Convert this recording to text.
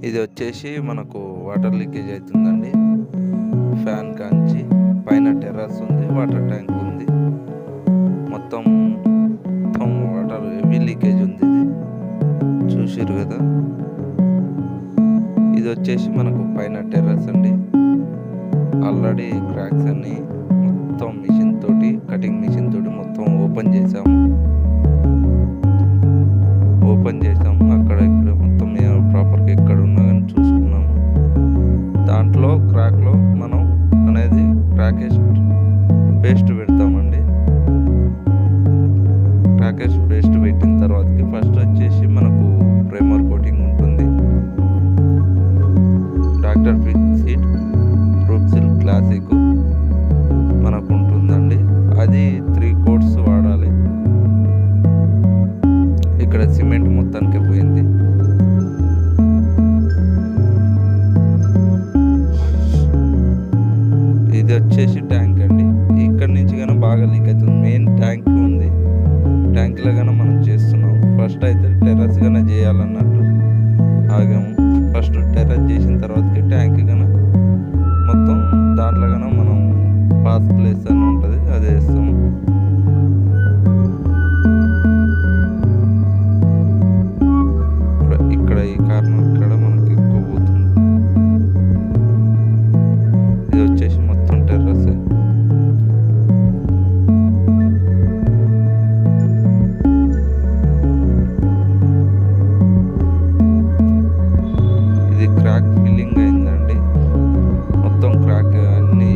ఇది వచ్చేసి మనకు వాటర్ లీకేజ్ అవుతుందండి. ఫ్యాన్ కాంచి పైన టెర్రస్ ఉంది, వాటర్ ట్యాంక్ ఉంది. మొత్తం మొత్తం వాటర్ హెవీ లీకేజ్ ఉంది. ఇది చూసిర్రు కదా. ఇది వచ్చేసి మనకు పైన టెర్రస్ అండి. ఆల్రెడీ క్రాక్స్ అన్ని మొత్తం మిషన్ తోటి, కటింగ్ మిషన్ తోటి మొత్తం ఓపెన్ చేసాము. అక్కడ ఇక్కడ మొత్తం ప్రాపర్గా ఎక్కడ ఉన్నా కానీ చూసుకున్నాము. దాంట్లో క్రాక్లో మనం అనేది క్రాకేజ్ పేస్ట్ పెడతామండి. క్రాకేజ్ పేస్ట్ పెట్టిన తర్వాతకి ఫస్ట్ వచ్చేసి మనకు ప్రైమర్ కోటింగ్ ఉంటుంది. డాక్టర్ ఫిక్సిడ్ రూప్సిల్ క్లాసిక్ మనకు ఉంటుందండి. అది 3 కోట్స్ వాడాలి. ఇక్కడ సిమెంట్ మొత్తానికి పోయింది. ఇది వచ్చేసి ట్యాంక్ అండి. ఇక్కడ నుంచి కానీ బాగా లీక్ అవుతుంది. మెయిన్ ట్యాంక్ ఉంది, ట్యాంక్లో కానీ మనం చేస్తున్నాం. ఫస్ట్ అయితే టెర్రస్ కానీ చేయాలన్నట్టు ఆగాము. ఫస్ట్ టెర్రస్ చేసిన తర్వాతకి ట్యాంక్ కానీ మొత్తం దాంట్లో కానీ మనం పాస్ ప్లేస్ అని ఉంటుంది, అది వేస్తాము. ఇక్కడ ఈ కారణం ఇక్కడ మనకి ఎక్కువ పోతుంది. ఇది వచ్చేసి మొత్తం టెర్రస్. ఇది క్రాక్ ఫిల్లింగ్ అయిందండి. మొత్తం క్రాక్ అన్ని